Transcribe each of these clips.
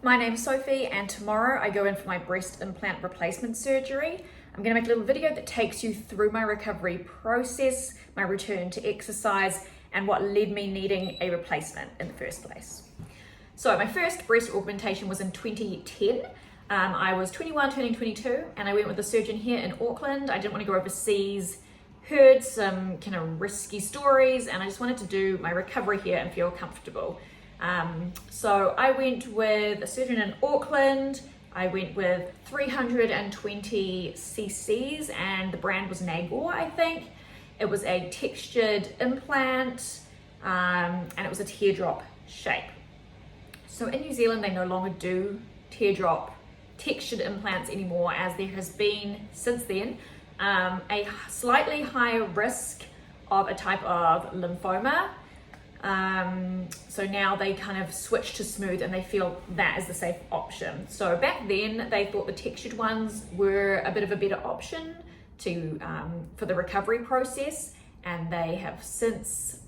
My name's Sophie and tomorrow I go in for my breast implant replacement surgery. I'm going to make a little video that takes you through my recovery process, my return to exercise, and what led me needing a replacement in the first place. So my first breast augmentation was in 2010. I was 21 turning 22 and I went with a surgeon here in Auckland. I didn't want to go overseas, heard some kind of risky stories, and I just wanted to do my recovery here and feel comfortable. So I went with a surgeon in Auckland. I went with 320 cc's and the brand was Nagor, I think. It was a textured implant and it was a teardrop shape. So in New Zealand, they no longer do teardrop textured implants anymore, as there has been since then a slightly higher risk of a type of lymphoma. So now they kind of switch to smooth and they feel that is the safe option. So back then they thought the textured ones were a bit of a better option to for the recovery process, and they have since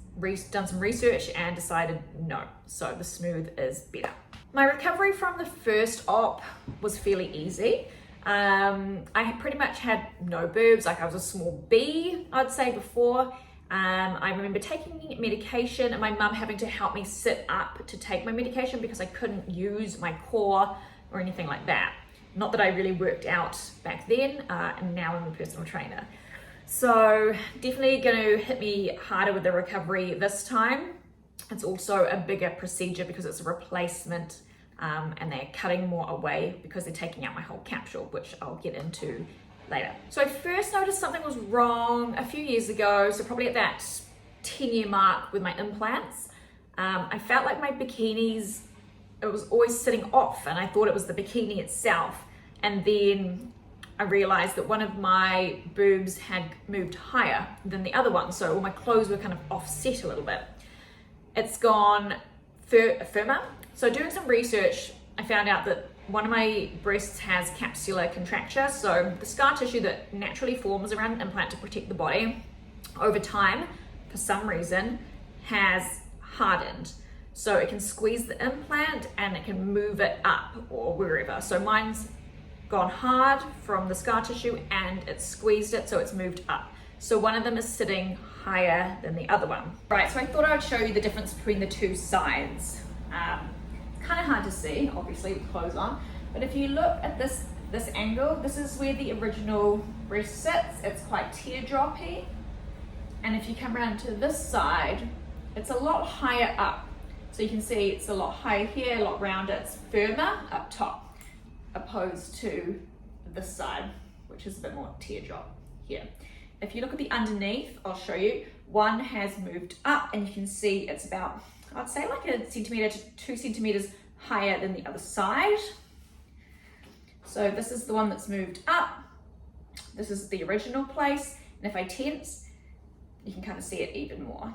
done some research and decided no, so the smooth is better. My recovery from the first op was fairly easy. I had pretty much had no boobs, like I was a small B, I'd say, before. I remember taking medication and my mum having to help me sit up to take my medication because I couldn't use my core or anything like that. Not that I really worked out back then, and now I'm a personal trainer. So definitely going to hit me harder with the recovery this time. It's also a bigger procedure because it's a replacement, and they're cutting more away because they're taking out my whole capsule, which I'll get into later. So I first noticed something was wrong a few years ago, so probably at that 10-year mark with my implants. I felt like my bikinis, it was always sitting off, and I thought it was the bikini itself. And then I realized that one of my boobs had moved higher than the other one, so all my clothes were kind of offset a little bit. It's gone firmer. So doing some research, I found out that one of my breasts has capsular contracture, so the scar tissue that naturally forms around an implant to protect the body, over time, for some reason, has hardened. So it can squeeze the implant and it can move it up or wherever. So mine's gone hard from the scar tissue and it's squeezed it, so it's moved up. So one of them is sitting higher than the other one. Right, so I thought I would show you the difference between the two sides. Kind of hard to see, obviously, with clothes on, but if you look at this angle, this is where the original breast sits. It's quite teardroppy, and if you come around to this side, it's a lot higher up. So you can see it's a lot higher here, a lot rounder, it's firmer up top, opposed to this side, which is a bit more teardrop here. If you look at the underneath, I'll show you, one has moved up and you can see it's about, I'd say like 1 centimeter to 2 centimeters higher than the other side. So this is the one that's moved up. This is the original place. And if I tense, you can kind of see it even more.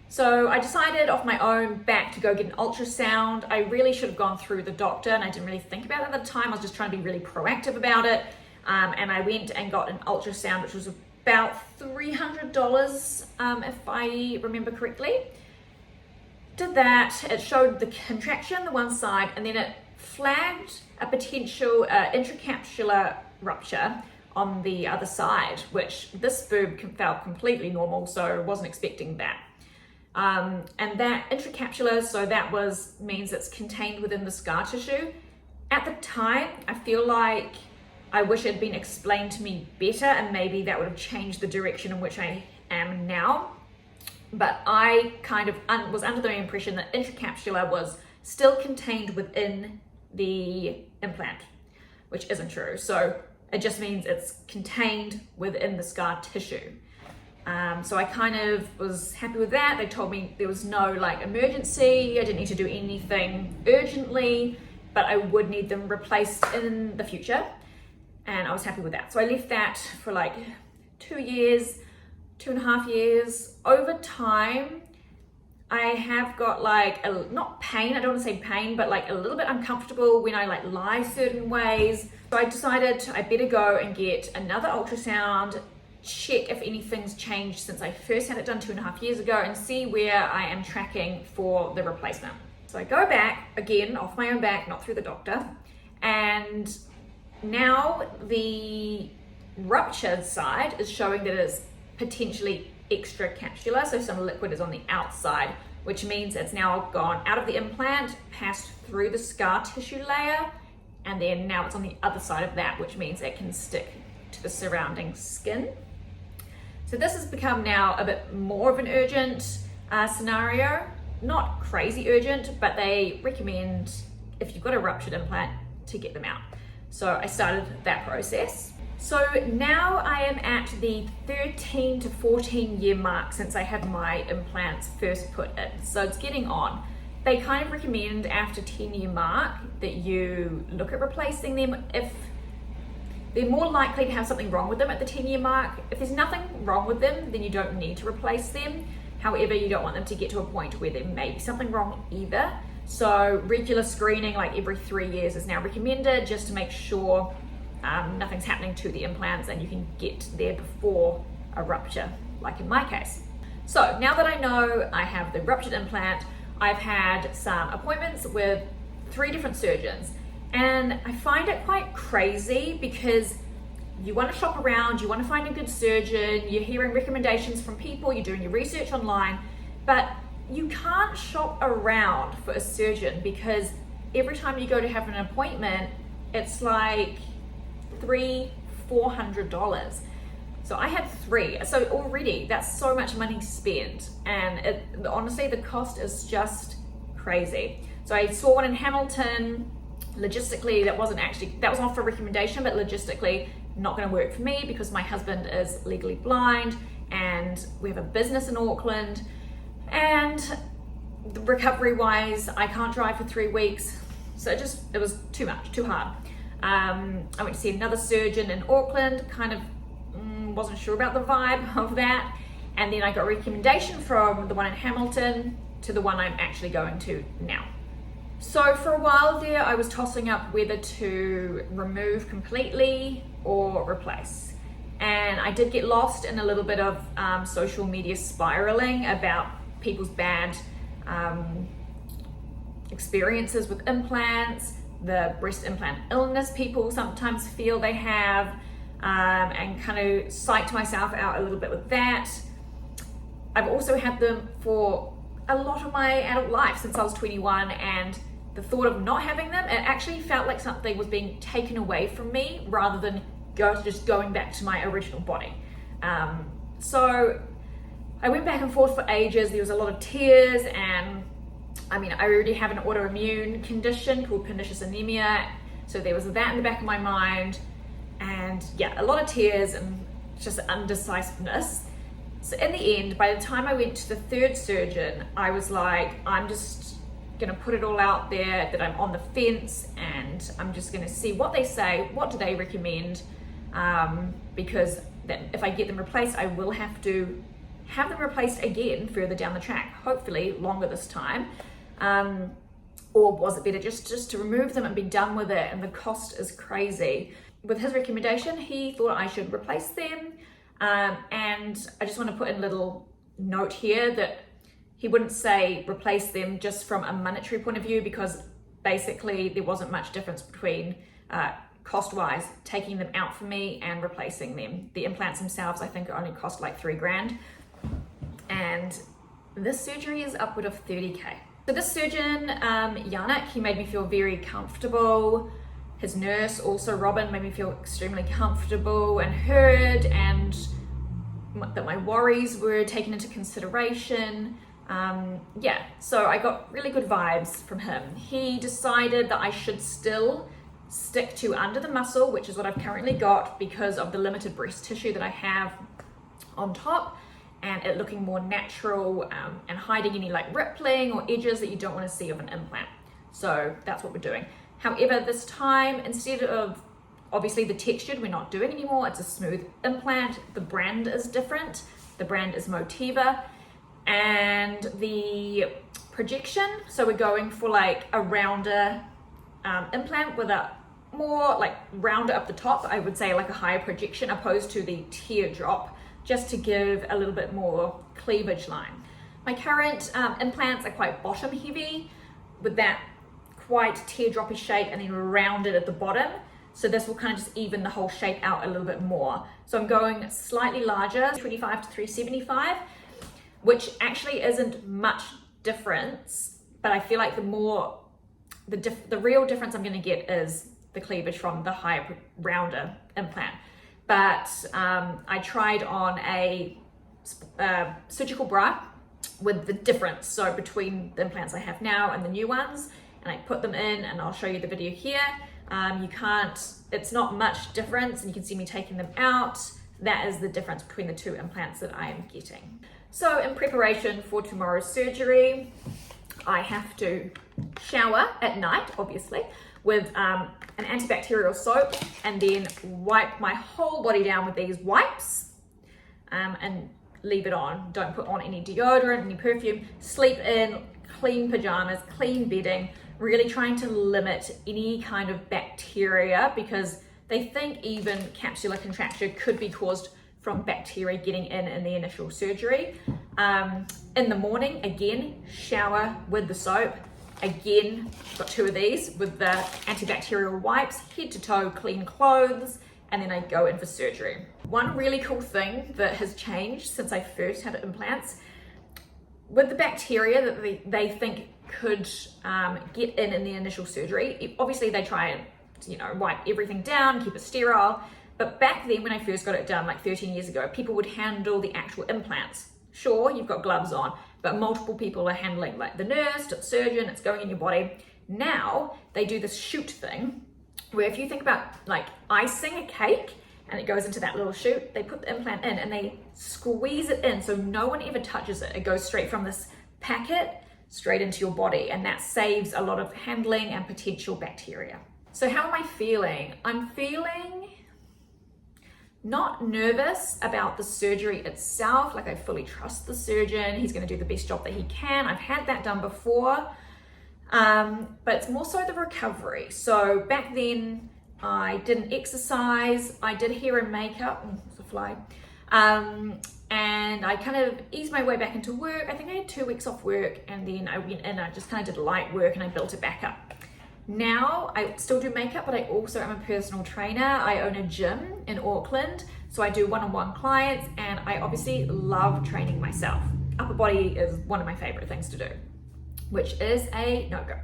So I decided off my own back to go get an ultrasound. I really should have gone through the doctor and I didn't really think about it at the time. I was just trying to be really proactive about it. And I went and got an ultrasound, which was about $300, if I remember correctly. Did that, it showed the contraction, the one side, and then it flagged a potential intracapsular rupture on the other side, which this boob felt completely normal, so I wasn't expecting that. And that intracapsular, so that means it's contained within the scar tissue. At the time, I feel like I wish it had been explained to me better, and maybe that would have changed the direction in which I am now. But I kind of was under the impression that intracapsular was still contained within the implant, which isn't true. So it just means it's contained within the scar tissue. So I kind of was happy with that. They told me there was no like emergency, I didn't need to do anything urgently, but I would need them replaced in the future. And I was happy with that. So I left that for like 2 years, 2.5 years. Over time, I have got like, not pain, I don't want to say pain, but like a little bit uncomfortable when I like lie certain ways. So I decided I better go and get another ultrasound, check if anything's changed since I first had it done 2.5 years ago, and see where I am tracking for the replacement. So I go back, again, off my own back, not through the doctor, and now the ruptured side is showing that it's potentially extra capsular, so some liquid is on the outside, which means it's now gone out of the implant, passed through the scar tissue layer, and then now it's on the other side of that, which means it can stick to the surrounding skin. So this has become now a bit more of an urgent scenario. Not crazy urgent, but they recommend if you've got a ruptured implant to get them out. So I started that process. So now I am at the 13 to 14 year mark since I had my implants first put in. So it's getting on. They kind of recommend after 10-year mark that you look at replacing them if they're more likely to have something wrong with them at the 10-year mark. If there's nothing wrong with them, then you don't need to replace them. However, you don't want them to get to a point where there may be something wrong either. So regular screening, like every 3 years, is now recommended just to make sure nothing's happening to the implants and you can get there before a rupture, like in my case. So now that I know I have the ruptured implant, I've had some appointments with 3 different surgeons, and I find it quite crazy because you want to shop around, you want to find a good surgeon, you're hearing recommendations from people, you're doing your research online, but you can't shop around for a surgeon because every time you go to have an appointment, it's like $300-400. So I had 3. So already that's so much money spent, and honestly the cost is just crazy. So I saw one in Hamilton. Logistically, that was off for recommendation, but logistically not going to work for me because my husband is legally blind and we have a business in Auckland, and recovery wise I can't drive for 3 weeks, so it was too much, too hard. I went to see another surgeon in Auckland, kind of wasn't sure about the vibe of that, and then I got a recommendation from the one in Hamilton to the one I'm actually going to now. So for a while there, I was tossing up whether to remove completely or replace. And I did get lost in a little bit of social media spiraling about people's bad experiences with implants, the breast implant illness people sometimes feel they have, and kind of psyched myself out a little bit with that. I've also had them for a lot of my adult life since I was 21, and the thought of not having them, it actually felt like something was being taken away from me rather than just going back to my original body. So I went back and forth for ages. There was a lot of tears, and I already have an autoimmune condition called pernicious anemia, so there was that in the back of my mind, and yeah, a lot of tears and just undecisiveness. So in the end, by the time I went to the 3rd surgeon, I was like, I'm just gonna put it all out there that I'm on the fence, and I'm just gonna see what they say, what do they recommend, because if I get them replaced, I will have to have them replaced again further down the track, hopefully longer this time. Or was it better just to remove them and be done with it? And the cost is crazy. With his recommendation, he thought I should replace them. And I just want to put in a little note here that he wouldn't say replace them just from a monetary point of view, because basically there wasn't much difference between cost-wise taking them out for me and replacing them. The implants themselves, I think, only cost like $3,000. And this surgery is upward of 30K. So this surgeon, Yannick, he made me feel very comfortable. His nurse, also Robin, made me feel extremely comfortable and heard, and that my worries were taken into consideration. So I got really good vibes from him. He decided that I should still stick to under the muscle, which is what I've currently got because of the limited breast tissue that I have on top, and it looking more natural, and hiding any like rippling or edges that you don't want to see of an implant. So that's what we're doing. However, this time, instead of obviously the textured, we're not doing anymore. It's a smooth implant. The brand is different. The brand is Motiva. And the projection, so we're going for like a rounder implant with a more like rounder up the top, I would say like a higher projection opposed to the teardrop, just to give a little bit more cleavage line. My current implants are quite bottom heavy, with that quite teardroppy shape and then rounded at the bottom. So this will kind of just even the whole shape out a little bit more. So I'm going slightly larger, 25 to 375, which actually isn't much difference, but I feel like the real difference I'm going to get is the cleavage from the higher rounder implant. But I tried on a surgical bra with the difference, so between the implants I have now and the new ones, and I put them in, and I'll show you the video here. It's not much difference, and you can see me taking them out. That is the difference between the two implants that I am getting. So in preparation for tomorrow's surgery, I have to shower at night, obviously, with an antibacterial soap, and then wipe my whole body down with these wipes, and leave it on. Don't put on any deodorant, any perfume. Sleep in clean pajamas, clean bedding, really trying to limit any kind of bacteria, because they think even capsular contracture could be caused from bacteria getting in the initial surgery. In the morning, again, shower with the soap. Again, got 2 of these with the antibacterial wipes, head to toe, clean clothes, and then I go in for surgery. One really cool thing that has changed since I first had implants, with the bacteria that they think could get in the initial surgery, obviously they try and, wipe everything down, keep it sterile. But back then, when I first got it done, like 13 years ago, people would handle the actual implants. Sure, you've got gloves on, but multiple people are handling, like the nurse, the surgeon, it's going in your body. Now, they do this chute thing, where if you think about like icing a cake, and it goes into that little chute, they put the implant in and they squeeze it in so no one ever touches it. It goes straight from this packet straight into your body, and that saves a lot of handling and potential bacteria. So how am I feeling? I'm feeling not nervous about the surgery itself. Like, I fully trust the surgeon. He's going to do the best job that he can. I've had that done before. But it's more so the recovery. So back then I didn't exercise. I did hair and makeup. It's a fly. And I kind of eased my way back into work. I think I had 2 weeks off work, and then I went in, I just kind of did light work and I built it back up. Now I still do makeup, but I also am a personal trainer. I own a gym in Auckland, so I do one-on-one clients, and I obviously love training myself. Upper body is one of my favorite things to do, which is a no-go.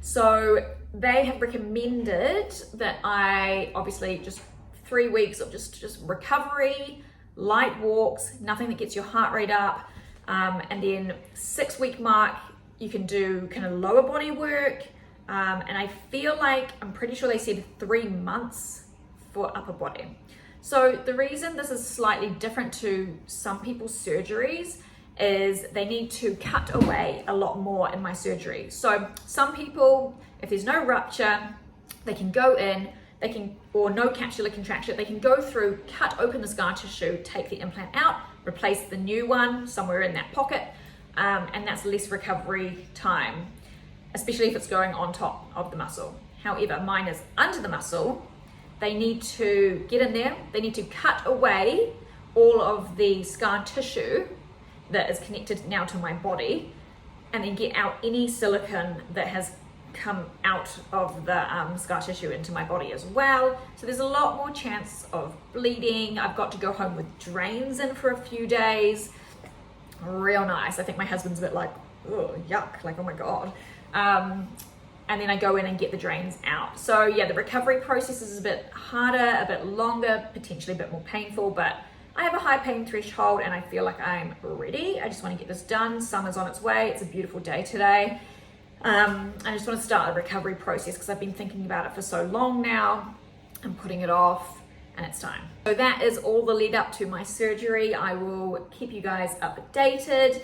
So they have recommended that I obviously just 3 weeks of just recovery, light walks, nothing that gets your heart rate up, and then 6 week mark you can do kind of lower body work. And I feel like, I'm pretty sure they said 3 months for upper body. So the reason this is slightly different to some people's surgeries is they need to cut away a lot more in my surgery. So some people, if there's no rupture, they can go in, or no capsular contracture, they can go through, cut open the scar tissue, take the implant out, replace the new one somewhere in that pocket, and that's less recovery time, especially if it's going on top of the muscle. However, mine is under the muscle. They need to get in there, they need to cut away all of the scar tissue that is connected now to my body, and then get out any silicone that has come out of the scar tissue into my body as well. So there's a lot more chance of bleeding. I've got to go home with drains in for a few days. Real nice. I think my husband's a bit like, oh, yuck, like, oh my God. And then I go in and get the drains out. So yeah, the recovery process is a bit harder, a bit longer, potentially a bit more painful, but I have a high pain threshold and I feel like I'm ready. I just want to get this done. Summer's on its way. It's a beautiful day today. I just want to start the recovery process because I've been thinking about it for so long now. I'm putting it off and it's time. So that is all the lead up to my surgery. I will keep you guys updated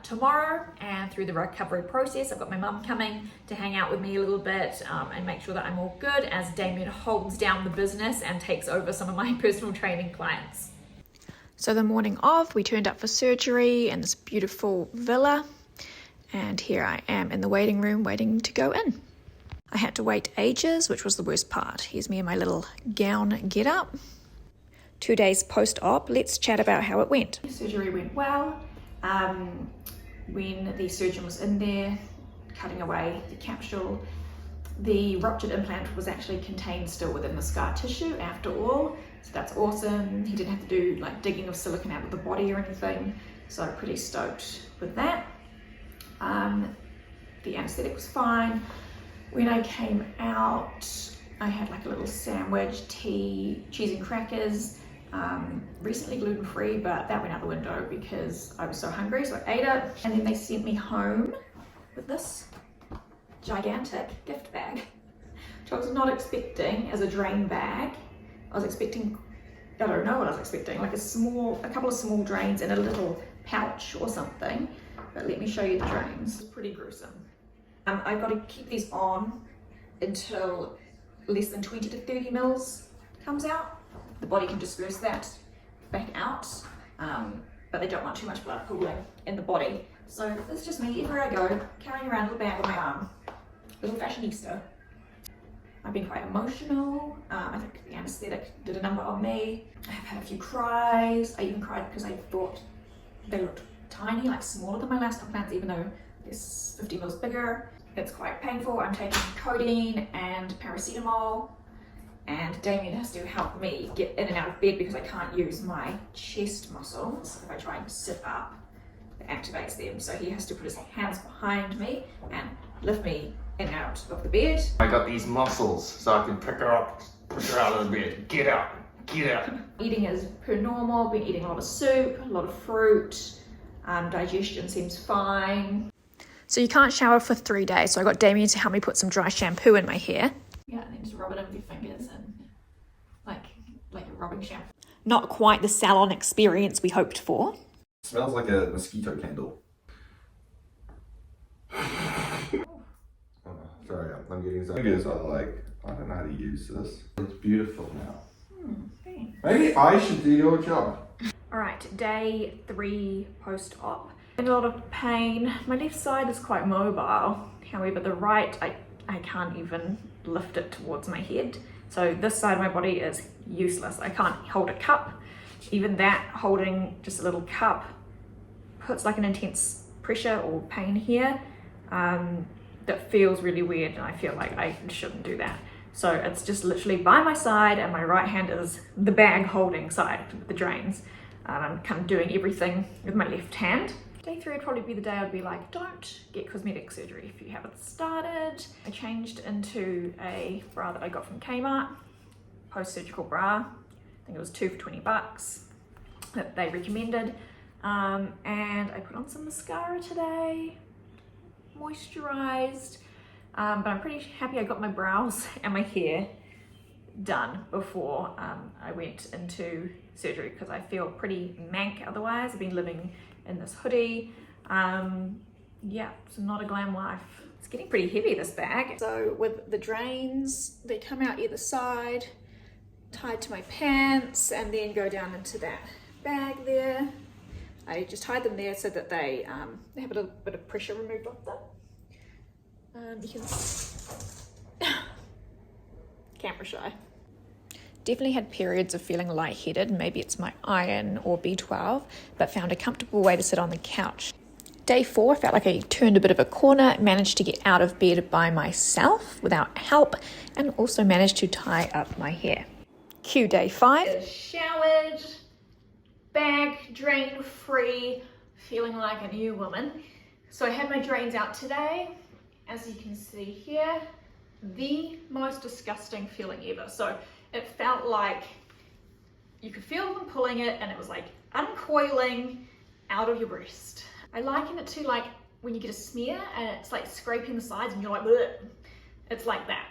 tomorrow and through the recovery process. I've got my mum coming to hang out with me a little bit and make sure that I'm all good as Damien holds down the business and takes over some of my personal training clients. So the morning of, we turned up for surgery in this beautiful villa. And here I am in the waiting room waiting to go in. I had to wait ages, which was the worst part. Here's me in my little gown get up. 2 days post-op, let's chat about how it went. The surgery went well. When the surgeon was in there, cutting away the capsule. The ruptured implant was actually contained still within the scar tissue after all, so that's awesome. He didn't have to do like digging of silicone out of the body or anything, so pretty stoked with that. The anesthetic was fine. When I came out, I had like a little sandwich, tea, cheese and crackers, recently gluten-free, but that went out the window because I was so hungry, so I ate it. And then they sent me home with this gigantic gift bag, which I was not expecting as a drain bag. I was expecting, I don't know what I was expecting, like a couple of small drains in a little pouch or something, but let me show you the drains. It's pretty gruesome. I've got to keep these on until less than 20 to 30 mils comes out. The body can disperse that back out, but they don't want too much blood pooling in the body. So it's just me, everywhere I go, carrying around a little bag on my arm. Little fashionista. I've been quite emotional. I think the anesthetic did a number on me. I've had a few cries. I even cried because I thought they looked tiny, like smaller than my last implants, even though this 50 mils bigger. It's quite painful. I'm taking codeine and paracetamol, and Damien has to help me get in and out of bed because I can't use my chest muscles. If I try and sit up, it activates them. So he has to put his hands behind me and lift me in and out of the bed. I got these muscles so I can pick her up, push her out of the bed. Get out, get out. Eating as per normal. Been eating a lot of soup, a lot of fruit. Digestion seems fine. So you can't shower for 3 days, so I got Damien to help me put some dry shampoo in my hair. Yeah, and then just rub it in with your fingers and like a rubbing shampoo. Not quite the salon experience we hoped for. Smells like a mosquito candle. Sorry, I'm getting some fingers. I don't know how to use this. It's beautiful now. Thanks. Maybe I should do your job. All right, day 3 post-op. In a lot of pain. My left side is quite mobile. However, the right, I can't even lift it towards my head. So this side of my body is useless. I can't hold a cup. Even that, holding just a little cup puts like an intense pressure or pain here that feels really weird, and I feel like I shouldn't do that. So it's just literally by my side, and my right hand is the bag holding side with the drains. I'm kind of doing everything with my left hand. Day 3 would probably be the day I'd be like, don't get cosmetic surgery if you haven't started. I changed into a bra that I got from Kmart, post-surgical bra. I think it was 2 for $20 that they recommended. And I put on some mascara today, moisturized, but I'm pretty happy I got my brows and my hair done before I went into surgery, because I feel pretty mank otherwise. I've been living in this hoodie. Yeah, it's not a glam life. It's getting pretty heavy, this bag. So with the drains, they come out either side, tied to my pants, and then go down into that bag there. I just hide them there so that they have a little bit of pressure removed off them. You can camera shy. Definitely had periods of feeling lightheaded, maybe it's my iron or B12, but found a comfortable way to sit on the couch. Day 4, felt like I turned a bit of a corner, managed to get out of bed by myself without help, and also managed to tie up my hair. Cue day 5. Showered, bag drain free, feeling like a new woman. So I had my drains out today, as you can see here. The most disgusting feeling ever. So it felt like you could feel them pulling it, and it was like uncoiling out of your breast. I liken it to like when you get a smear and it's like scraping the sides and you're like, bleh. It's like that.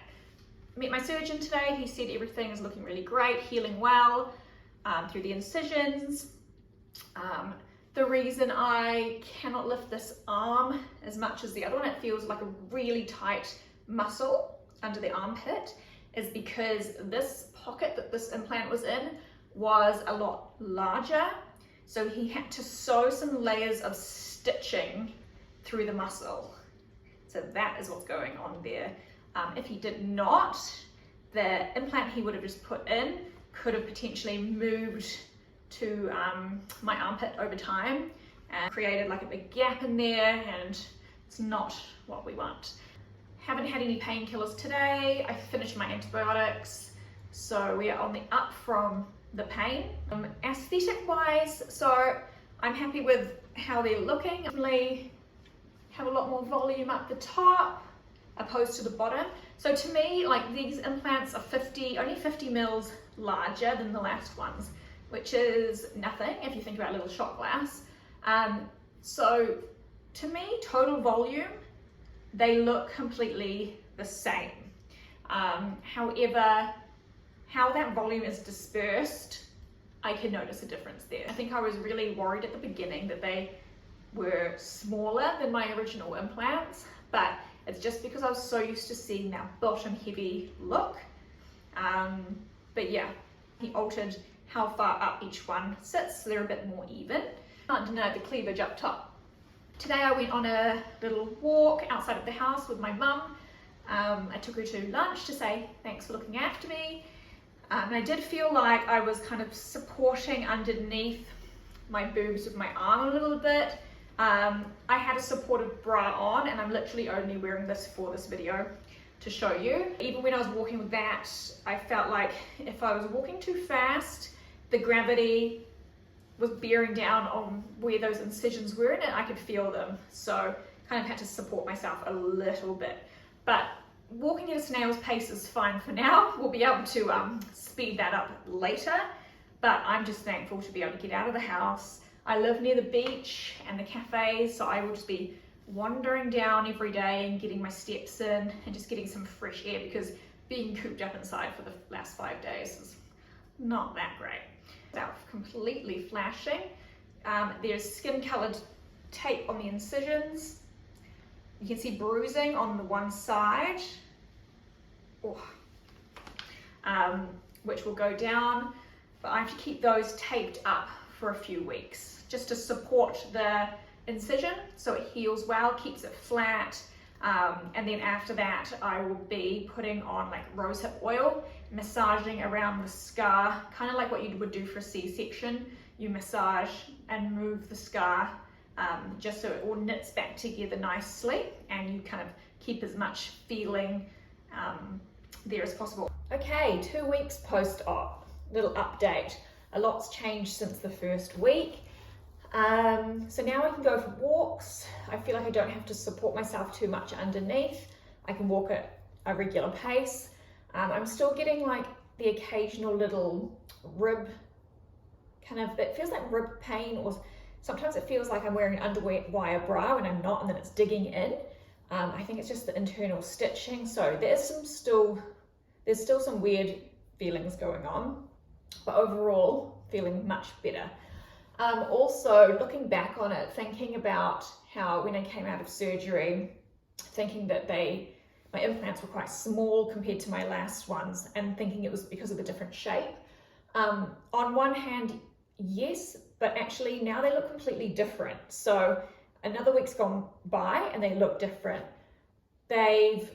Met my surgeon today. He said everything is looking really great, healing well through the incisions. The reason I cannot lift this arm as much as the other one, it feels like a really tight muscle under the armpit, is because this pocket that this implant was in was a lot larger. So he had to sew some layers of stitching through the muscle. So that is what's going on there. If he did not, the implant he would have just put in could have potentially moved to my armpit over time and created like a big gap in there and It's not what we want. Haven't had any painkillers today. I finished my antibiotics, so we are on the up from the pain. Aesthetic wise, so I'm happy with how they're looking. Definitely have a lot more volume up the top opposed to the bottom. So to me, like, these implants are only 50 mils larger than the last ones, which is nothing if you think about a little shot glass. So to me, total volume, they look completely the same. However, how that volume is dispersed, I can notice a difference there. I think I was really worried at the beginning that they were smaller than my original implants, but it's just because I was so used to seeing that bottom heavy look. But yeah, he altered how far up each one sits, so they're a bit more even. Can't deny the cleavage up top. Today I went on a little walk outside of the house with my mum. I took her to lunch to say thanks for looking after me. And I did feel like I was kind of supporting underneath my boobs with my arm a little bit. I had a supportive bra on, and I'm literally only wearing this for this video to show you. Even when I was walking with that, I felt like if I was walking too fast, the gravity was bearing down on where those incisions were in it. I could feel them, so kind of had to support myself a little bit. But walking at a snail's pace is fine for now. We'll be able to speed that up later, but I'm just thankful to be able to get out of the house. I live near the beach and the cafes, so I will just be wandering down every day and getting my steps in and just getting some fresh air, because being cooped up inside for the last 5 days is not that great. Out completely flashing. There's skin colored tape on the incisions. You can see bruising on the one side, which will go down, but I have to keep those taped up for a few weeks just to support the incision so it heals well, keeps it flat. And then after that, I will be putting on like rosehip oil, massaging around the scar, kind of like what you would do for a C-section. You massage and move the scar just so it all knits back together nicely, and you kind of keep as much feeling there as possible. Okay, 2 weeks post-op, little update. A lot's changed since the first week. So now I can go for walks. I feel like I don't have to support myself too much underneath. I can walk at a regular pace. I'm still getting like the occasional little rib, it feels like rib pain, or sometimes it feels like I'm wearing an underwire bra when I'm not, and then it's digging in. I think it's just the internal stitching. So there's still some weird feelings going on, but overall feeling much better. Also looking back on it, thinking about how when I came out of surgery, thinking that my implants were quite small compared to my last ones, and thinking it was because of the different shape. On one hand, yes, but actually now they look completely different. So another week's gone by and they look different. I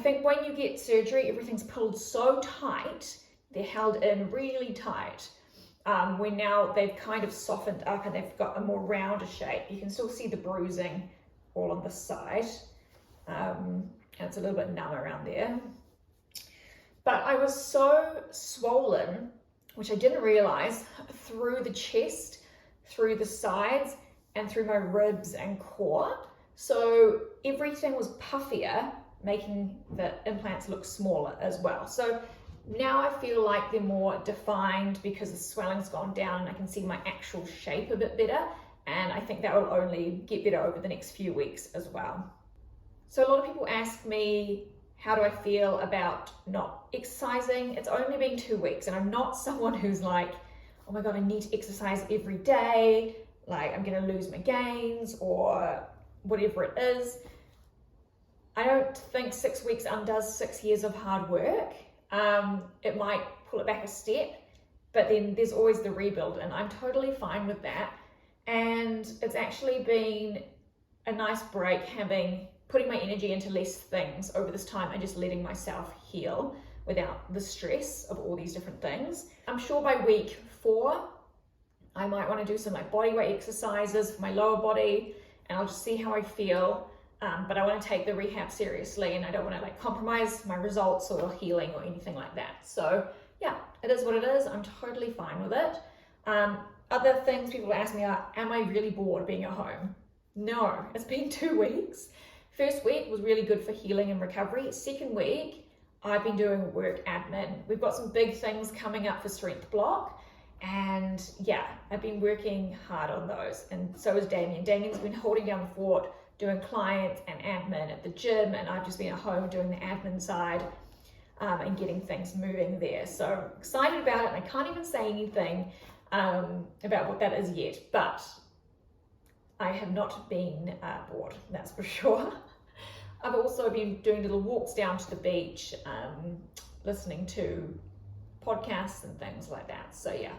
think when you get surgery, everything's pulled so tight, they're held in really tight. When now they've kind of softened up and they've got a more rounder shape. You can still see the bruising all on the side. And it's a little bit numb around there. But I was so swollen, which I didn't realize, through the chest, through the sides, and through my ribs and core. So everything was puffier, making the implants look smaller as well. So now I feel like they're more defined because the swelling's gone down and I can see my actual shape a bit better. And I think that will only get better over the next few weeks as well. So a lot of people ask me, how do I feel about not exercising? It's only been 2 weeks, and I'm not someone who's like, oh my God, I need to exercise every day. Like I'm gonna lose my gains or whatever it is. I don't think 6 weeks undoes 6 years of hard work. It might pull it back a step, but then there's always the rebuild, and I'm totally fine with that. And it's actually been a nice break putting my energy into less things over this time and just letting myself heal without the stress of all these different things. I'm sure by week 4, I might want to do some like body weight exercises for my lower body, and I'll just see how I feel. but I want to take the rehab seriously, and I don't want to like compromise my results or healing or anything like that. So yeah, it is what it is. I'm totally fine with it. Other things people ask me are, am I really bored being at home? No, it's been 2 weeks. First week was really good for healing and recovery. Second week, I've been doing work admin. We've got some big things coming up for Strength Block, and yeah, I've been working hard on those, and so has Damien. Damien's been holding down the fort, doing clients and admin at the gym, and I've just been at home doing the admin side and getting things moving there. So excited about it, and I can't even say anything about what that is yet, but I have not been bored, that's for sure. I've also been doing little walks down to the beach, listening to podcasts and things like that. So yeah,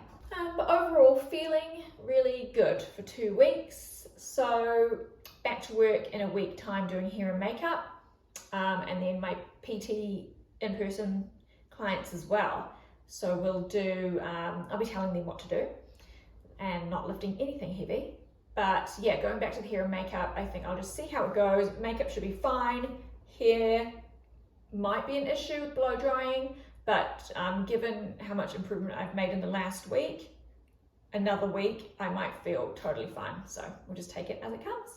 but overall feeling really good for 2 weeks. So back to work in a week time doing hair and makeup, and then my PT in-person clients as well. So we'll do, I'll be telling them what to do and not lifting anything heavy. But yeah, going back to the hair and makeup, I think I'll just see how it goes. Makeup should be fine. Hair might be an issue with blow drying, but given how much improvement I've made in the last week, another week, I might feel totally fine. So we'll just take it as it comes.